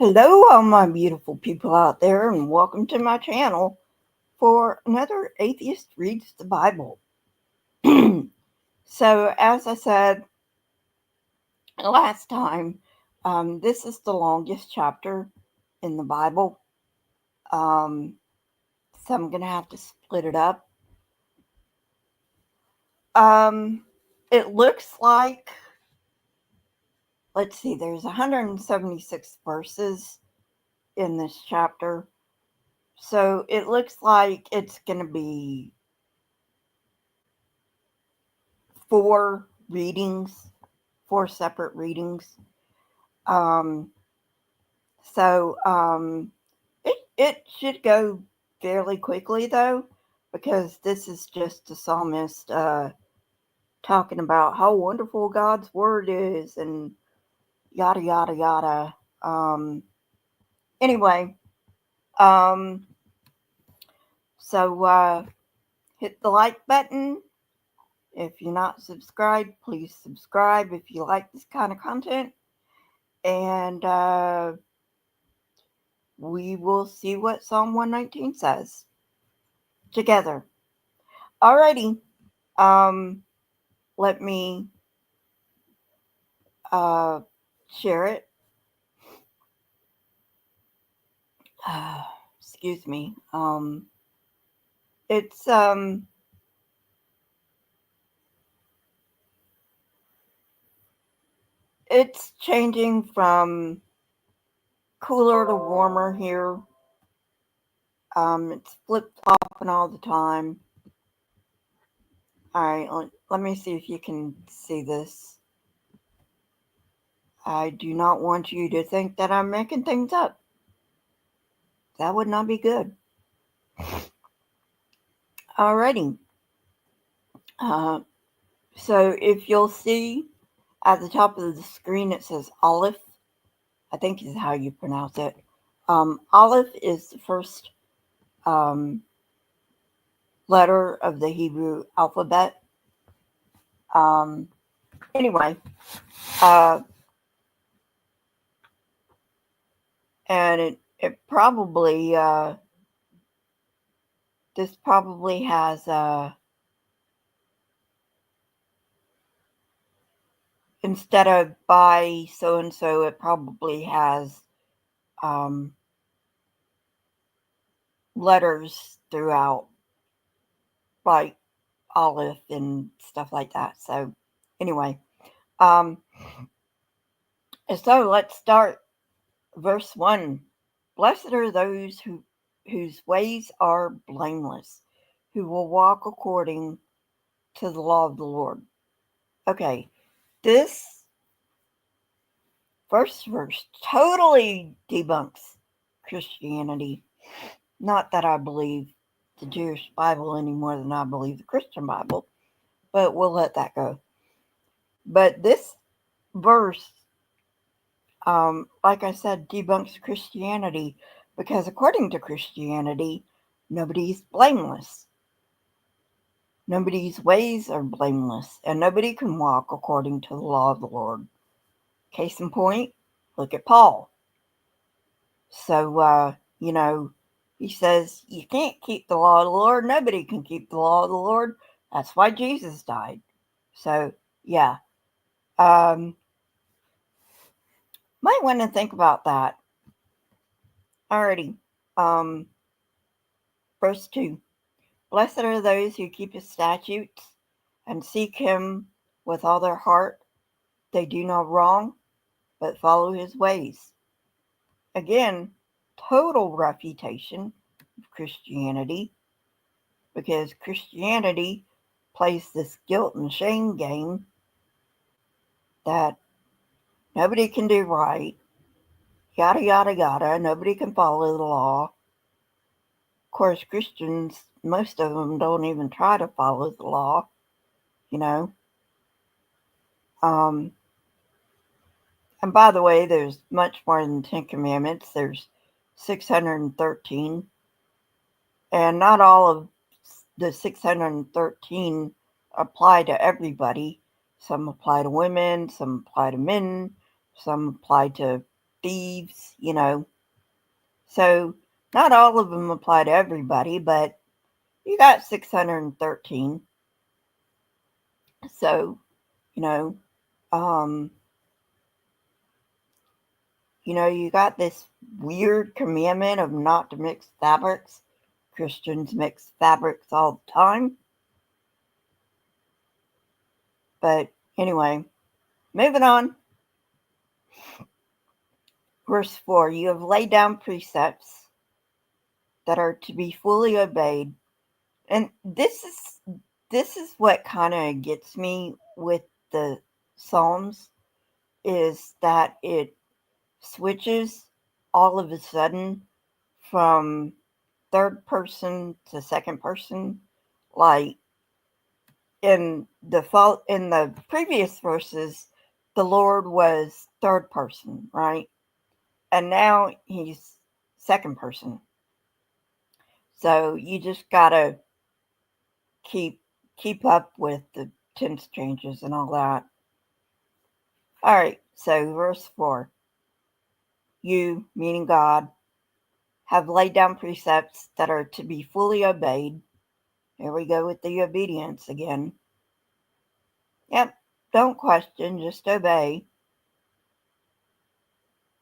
Hello, all my beautiful people out there, and welcome to my channel for another Atheist Reads the Bible. So, as I said last time, this is the longest chapter in the Bible. So, I'm going to have to split it up. It looks like, let's see, there's 176 verses in this chapter. So, it looks like it's going to be four readings, four separate readings. Um, so it should go fairly quickly though, because this is just the psalmist talking about how wonderful God's word is and yada yada yada. Anyway, um, so hit the like button. If you're not subscribed, please subscribe if you like this kind of content. And we will see what Psalm 119 says together. Alrighty. Let me uh, share it. Excuse me. It's it's changing from cooler to warmer here. It's flip flopping all the time. All right, let me see if you can see this. I do not want you to think that I'm making things up. That would not be good. Alrighty. Uh, so if you'll see at the top of the screen, it says Aleph. I think is how you pronounce it. Aleph is the first letter of the Hebrew alphabet. Anyway, and it probably this probably has instead of by so and so, it probably has letters throughout, like Aleph and stuff like that. So anyway, so let's start. Verse 1. Blessed are those whose ways are blameless, who will walk according to the law of the Lord. Okay, this first verse totally debunks Christianity. Not that I believe the Jewish Bible any more than I believe the Christian Bible, but we'll let that go. But this verse, like I said, debunks Christianity because according to Christianity, nobody's blameless. Nobody's ways are blameless, and nobody can walk according to the law of the Lord. Case in point, look at Paul. So, he says, you can't keep the law of the Lord. Nobody can keep the law of the Lord. That's why Jesus died. So, yeah. Might want to think about that. Alrighty. Verse 2. Blessed are those who keep his statutes and seek him with all their heart. They do no wrong, but follow his ways. Again, total refutation of Christianity, because Christianity plays this guilt and shame game that nobody can do right, yada, yada, yada, nobody can follow the law. Of course, Christians, most of them don't even try to follow the law, you know. And by the way, there's much more than 10 commandments. There's 613. And not all of the 613 apply to everybody. Some apply to women, some apply to men, some apply to thieves, So not all of them apply to everybody, but you got 613. So, um, you got this weird commandment of not to mix fabrics. Christians mix fabrics all the time. But anyway, moving on. Verse 4, you have laid down precepts that are to be fully obeyed. And this is what kind of gets me with the Psalms, is that it switches all of a sudden from third person to second person. Like in the previous verses, the Lord was third person, right? And now he's second person. So you just gotta keep up with the tense changes and all that. All right, so verse 4. You, meaning God, have laid down precepts that are to be fully obeyed. Here we go with the obedience again. Yep, don't question, just obey.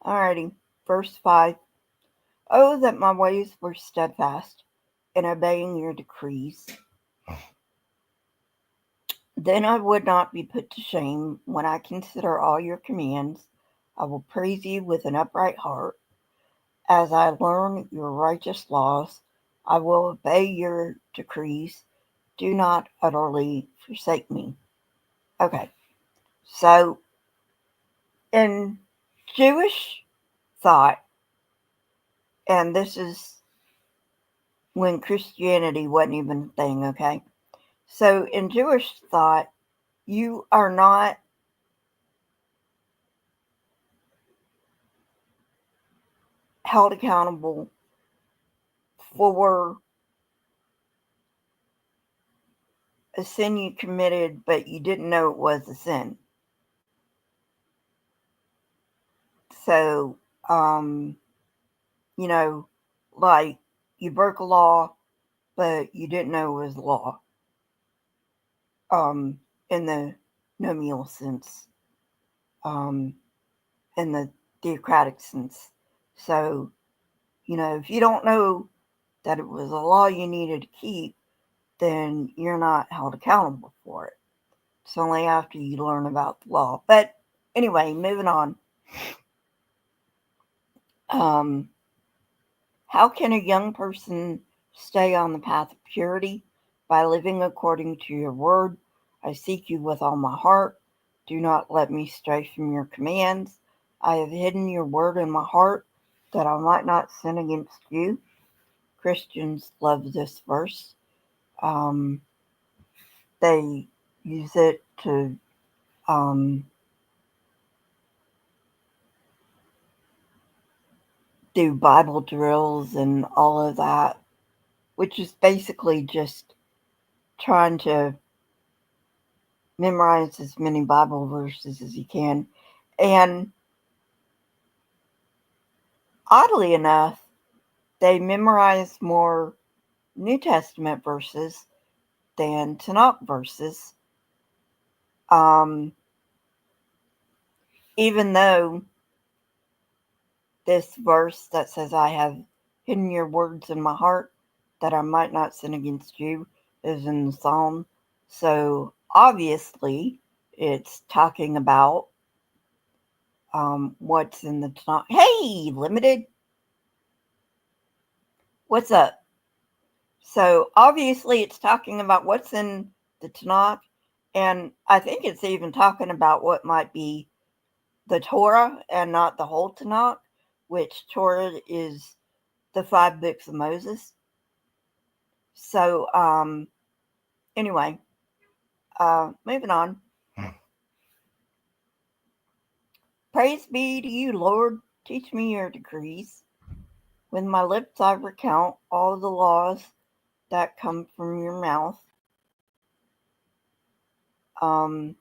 Alrighty, verse 5. Oh, that my ways were steadfast in obeying your decrees. Then I would not be put to shame when I consider all your commands. I will praise you with an upright heart. As I learn your righteous laws, I will obey your decrees. Do not utterly forsake me. Okay, so in Jewish thought, and this is when Christianity wasn't even a thing, okay? So in Jewish thought, you are not held accountable for a sin you committed, but you didn't know it was a sin. So, like you broke a law, but you didn't know it was law. In the nominal sense, in the theocratic sense. So, if you don't know that it was a law you needed to keep, then you're not held accountable for it. It's only after you learn about the law. But anyway, moving on. How can a young person stay on the path of purity? By living according to your word. I seek you with all my heart. Do not let me stray from your commands. I have hidden your word in my heart that I might not sin against you. Christians love this verse. They use it to do Bible drills and all of that, which is basically just trying to memorize as many Bible verses as you can. And oddly enough, they memorize more New Testament verses than Tanakh verses. Even though this verse that says, I have hidden your words in my heart that I might not sin against you, is in the Psalm. So obviously it's talking about what's in the Tanakh. Hey, Limited, what's up? So obviously it's talking about what's in the Tanakh, and I think it's even talking about what might be the Torah and not the whole Tanakh, which Torah is the 5 books of Moses. So anyway, moving on. Praise be to you, Lord. Teach me your decrees. With my lips I recount all the laws that come from your mouth. I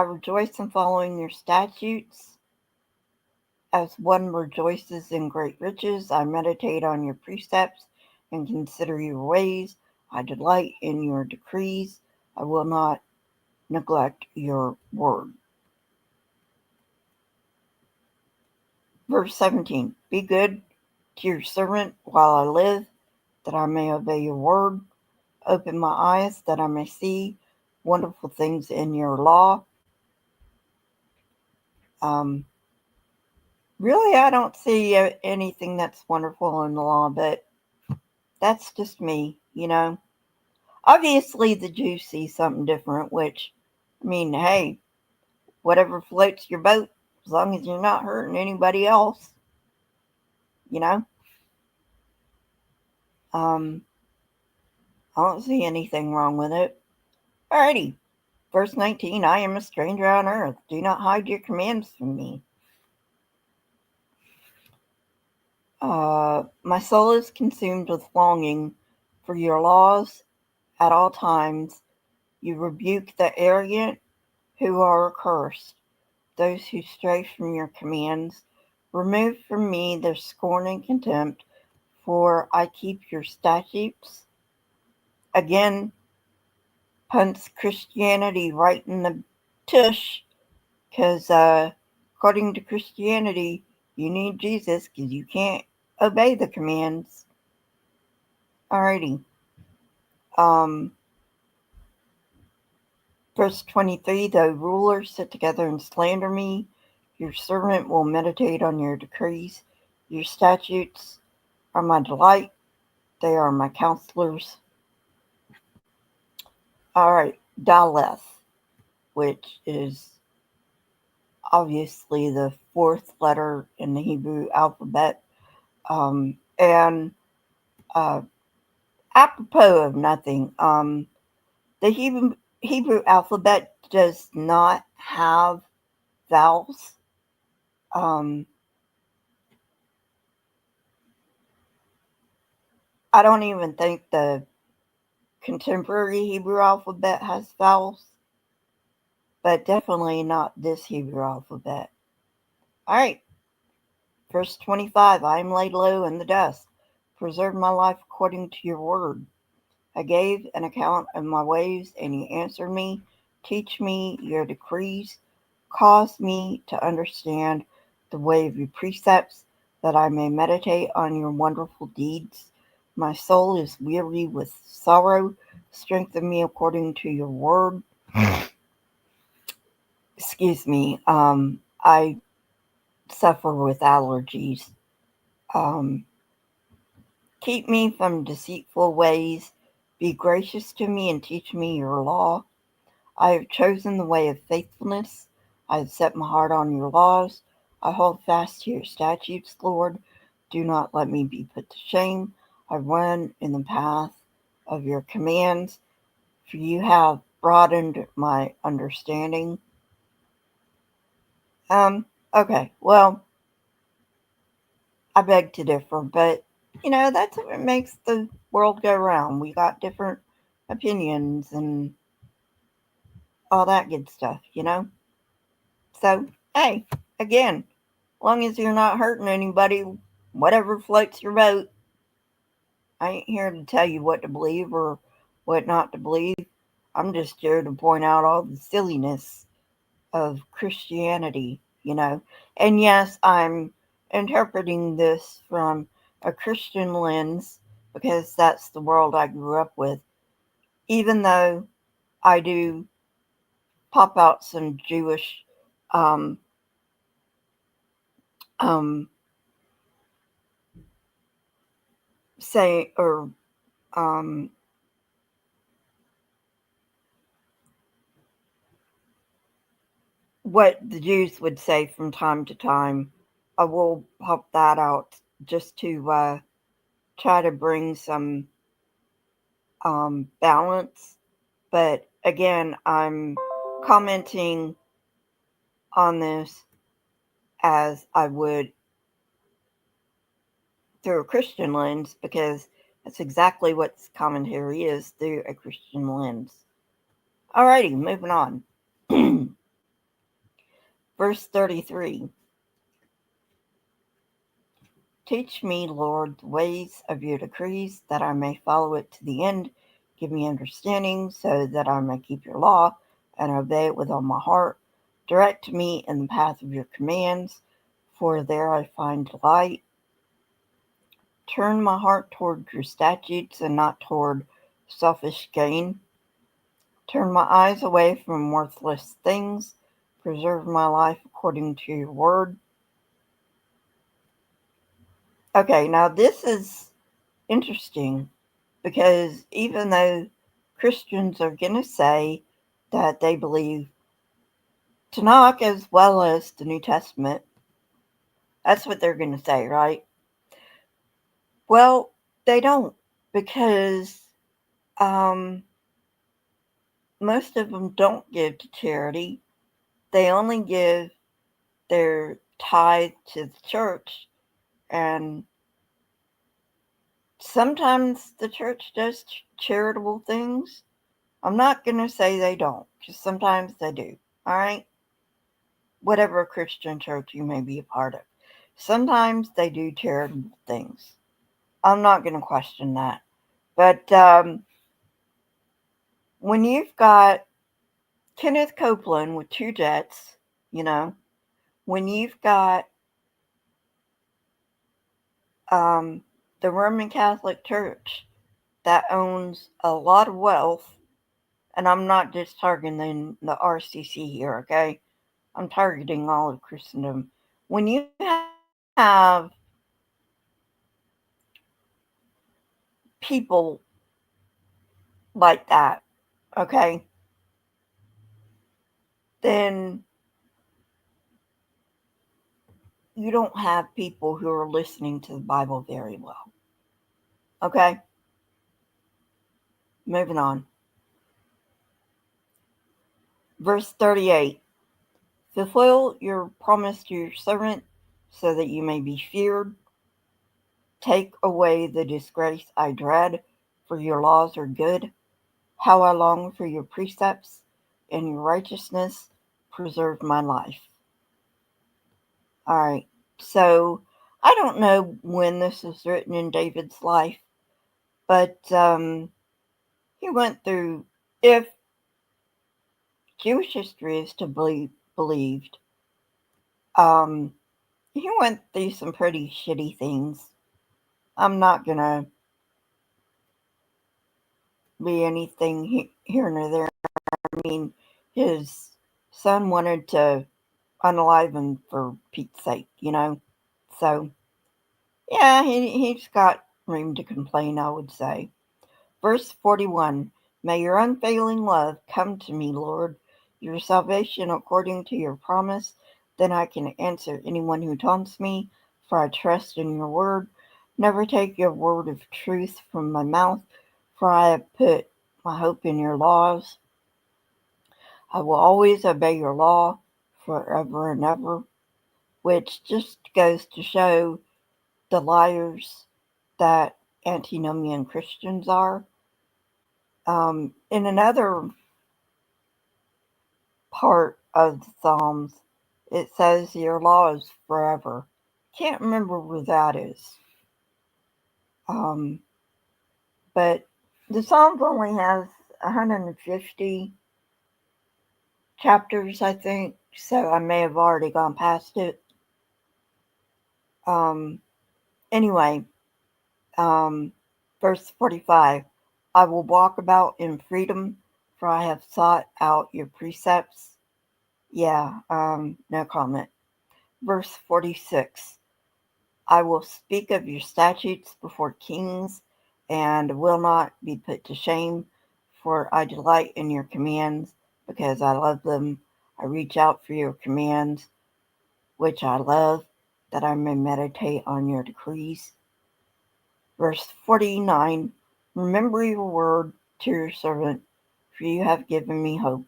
rejoice in following your statutes. As one rejoices in great riches, I meditate on your precepts and consider your ways. I delight in your decrees. I will not neglect your word. Verse 17. Be good to your servant while I live, that I may obey your word. Open my eyes that I may see wonderful things in your law. Really, I don't see anything that's wonderful in the law, but that's just me, Obviously, the Jews see something different, which, hey, whatever floats your boat, as long as you're not hurting anybody else, you know? I don't see anything wrong with it. Alrighty. Verse 19, I am a stranger on earth. Do not hide your commands from me. My soul is consumed with longing for your laws at all times. You rebuke the arrogant who are accursed, those who stray from your commands. Remove from me their scorn and contempt, for I keep your statutes. Again, punts Christianity right in the tush, because according to Christianity, you need Jesus because you can't obey the commands. Alrighty. Verse 23, though rulers sit together and slander me, your servant will meditate on your decrees. Your statutes are my delight. They are my counselors. Alright, Daleth, which is obviously the fourth letter in the Hebrew alphabet. And apropos of nothing, the Hebrew alphabet does not have vowels. I don't even think the contemporary Hebrew alphabet has vowels, but definitely not this Hebrew alphabet. Alright, verse 25, I am laid low in the dust. Preserve my life according to your word. I gave an account of my ways, and you answered me. Teach me your decrees. Cause me to understand the way of your precepts, that I may meditate on your wonderful deeds. My soul is weary with sorrow. Strengthen me according to your word. Excuse me. I suffer with allergies. Keep me from deceitful ways. Be gracious to me and teach me your law. I have chosen the way of faithfulness. I have set my heart on your laws. I hold fast to your statutes, Lord. Do not let me be put to shame. I run in the path of your commands, for you have broadened my understanding. Okay, well, I beg to differ, but that's what makes the world go round. We got different opinions and all that good stuff. So, hey, again, long as you're not hurting anybody, whatever floats your boat. I ain't here to tell you what to believe or what not to believe. I'm just here to point out all the silliness of Christianity. And yes, I'm interpreting this from a Christian lens because that's the world I grew up with, even though I do pop out some Jewish say or what the Jews would say from time to time. I will pop that out just to try to bring some balance. But again, I'm commenting on this as I would through a Christian lens because that's exactly what this commentary is, through a Christian lens. Alrighty, moving on. Verse 33. Teach me, Lord, the ways of your decrees, that I may follow it to the end. Give me understanding, so that I may keep your law and obey it with all my heart. Direct me in the path of your commands, for there I find delight. Turn my heart toward your statutes and not toward selfish gain. Turn my eyes away from worthless things. Preserve my life according to your word. Okay, now this is interesting because even though Christians are going to say that they believe Tanakh as well as the New Testament, that's what they're going to say, right? Well, they don't, because most of them don't give to charity. They only give their tithe to the church, and sometimes the church does charitable things. I'm not going to say they don't, because sometimes they do, all right? Whatever Christian church you may be a part of. Sometimes they do charitable things. I'm not going to question that. But when you've got Kenneth Copeland with 2 jets, when you've got the Roman Catholic Church that owns a lot of wealth, and I'm not just targeting the RCC here, okay? I'm targeting all of Christendom. When you have people like that, okay, then you don't have people who are listening to the Bible very well. Okay? Moving on. Verse 38. Fulfill your promise to your servant, so that you may be feared. Take away the disgrace I dread, for your laws are good. How I long for your precepts, and your righteousness preserve my life. All right. So I don't know when this was written in David's life, but he went through, if Jewish history is to be believed, he went through some pretty shitty things. I'm not gonna be anything here nor there. I mean, his son wanted to unalive him for Pete's sake, So, yeah, he's got room to complain, I would say. Verse 41. May your unfailing love come to me, Lord, your salvation according to your promise. Then I can answer anyone who taunts me, for I trust in your word. Never take your word of truth from my mouth, for I have put my hope in your laws. I will always obey your law forever and ever, which just goes to show the liars that antinomian Christians are. In another part of the Psalms, it says your law is forever. Can't remember where that is. But the Psalms only has 150 chapters, I think, so I may have already gone past it. Anyway, verse 45, I will walk about in freedom, for I have sought out your precepts. Yeah, no comment. Verse 46, I will speak of your statutes before kings, and will not be put to shame, for I delight in your commands, because I love them. I reach out for your commands, which I love, that I may meditate on your decrees. Verse 49, remember your word to your servant, for you have given me hope.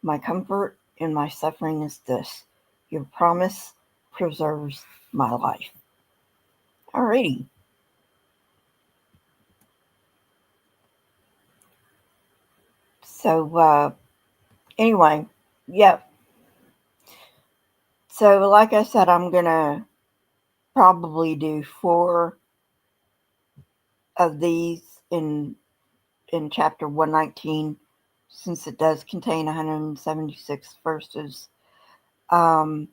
My comfort in my suffering is this: your promise preserves my life. Alrighty. So, anyway, yeah. So, like I said, I'm going to probably do 4 of these in chapter 119, since it does contain 176 verses. But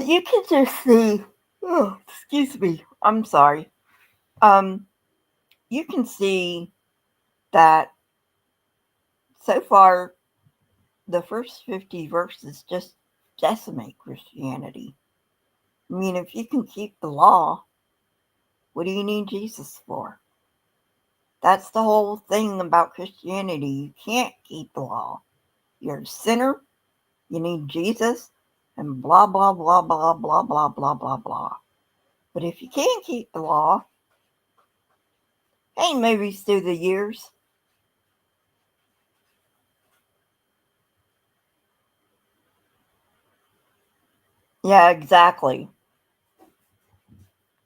you can just see, oh, excuse me, I'm sorry. You can see that so far the first 50 verses just decimate Christianity. I mean, if you can keep the law, what do you need Jesus for? That's the whole thing about Christianity. You can't keep the law. You're a sinner. You need Jesus, and blah, blah, blah, blah, blah, blah, blah, blah, blah. But if you can't keep the law, hey, maybe through the years. Yeah, exactly.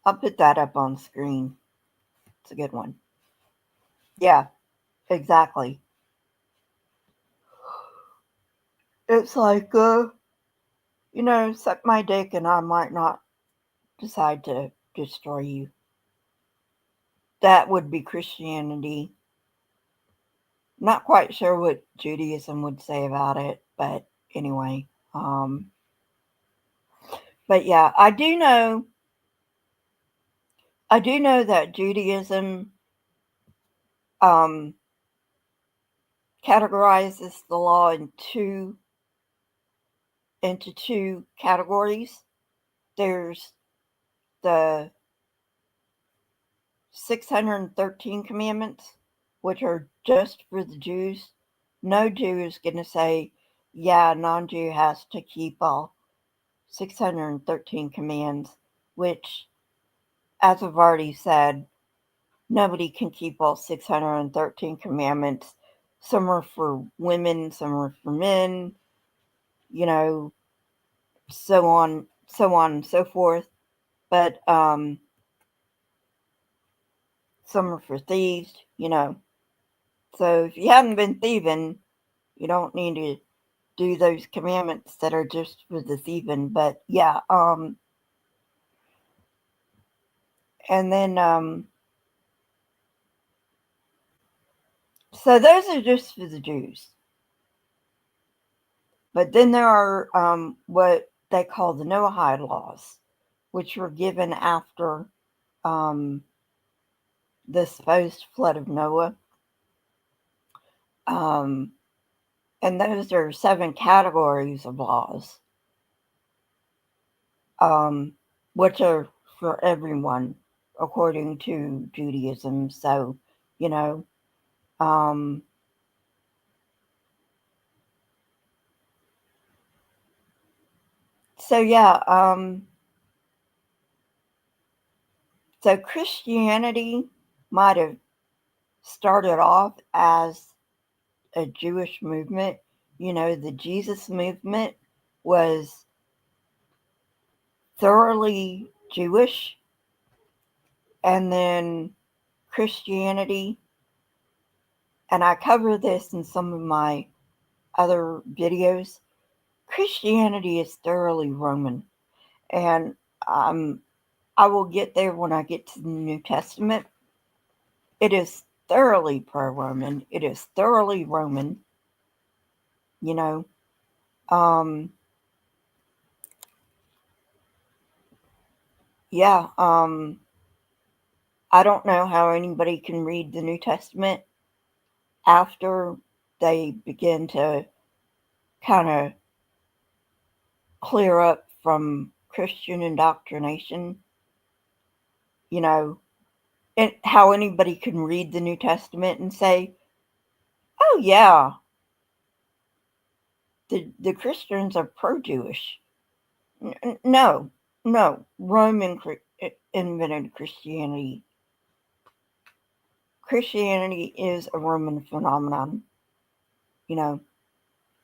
I'll put that up on screen. It's a good one. Yeah, exactly. It's like, suck my dick and I might not decide to destroy you. That would be Christianity. Not quite sure what Judaism would say about it, but anyway. But yeah, I do know that Judaism categorizes the law into two categories. There's the 613 commandments, which are just for the Jews. No Jew is going to say, yeah, a non-Jew has to keep all 613 commands, which, as I've already said, nobody can keep all 613 commandments. Some are for women, some are for men, so on and so forth. But some are for thieves, So if you haven't been thieving, you don't need to do those commandments that are just for the thieving. But yeah, and then so those are just for the Jews. But then there are what they call the Noahide laws, which were given after the supposed flood of Noah. And those are 7 categories of laws, which are for everyone according to Judaism. So, so yeah, so Christianity might have started off as a Jewish movement. The Jesus movement was thoroughly Jewish, and then Christianity, and I cover this in some of my other videos. Christianity is thoroughly Roman, and I will get there when I get to the New Testament. It is thoroughly pro-Roman. It is thoroughly Roman, you know. Yeah, I don't know how anybody can read the New Testament after they begin to kind of clear up from Christian indoctrination, and how anybody can read the New Testament and say, oh yeah, the Christians are pro-Jewish. No, Roman invented Christianity. Christianity is a Roman phenomenon, no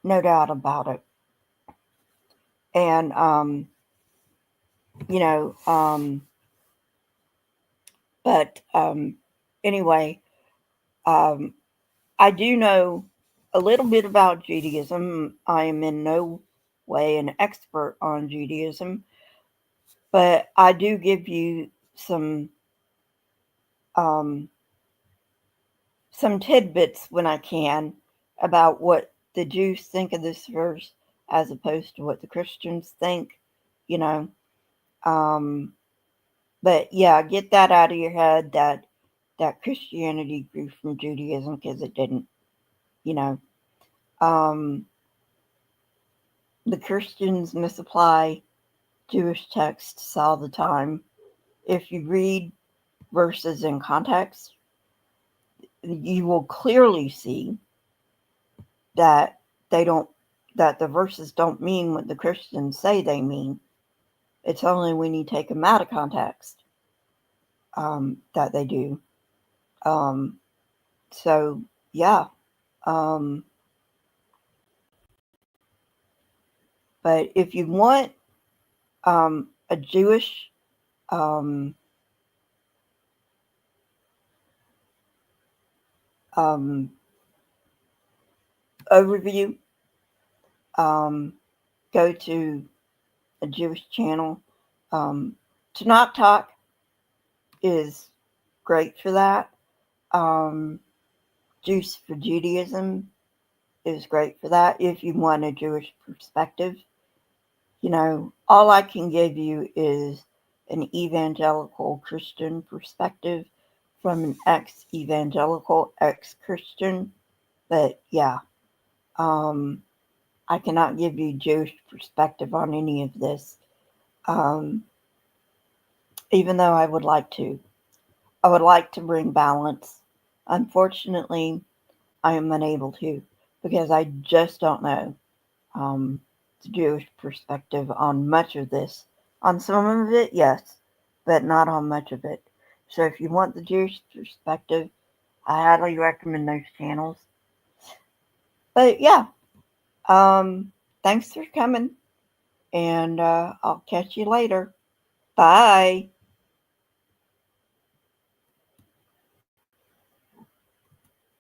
doubt about it. And, but anyway, I do know a little bit about Judaism. I am in no way an expert on Judaism, But I do give you some tidbits when I can about what the Jews think of this verse as opposed to what the Christians think, you know. But yeah, get that out of your head that Christianity grew from Judaism, because it didn't, you know. The Christians misapply Jewish texts all the time. If you read verses in context, you will clearly see that that the verses don't mean what the Christians say they mean. It's only when you take them out of context that they do. So yeah. But if you want a Jewish um, overview, go to a Jewish channel. Tanakh Talk is great for that. Juice for Judaism is great for that if you want a Jewish perspective. You know, all I can give you is an evangelical Christian perspective from an ex-evangelical, ex-Christian. But yeah, I cannot give you Jewish perspective on any of this, even though I would like to. I would like to bring balance. Unfortunately, I am unable to, because I just don't know the Jewish perspective on much of this. On some of it, yes, but not on much of it. So if you want the Jewish perspective, I highly recommend those channels. But yeah, thanks for coming, and I'll catch you later. Bye.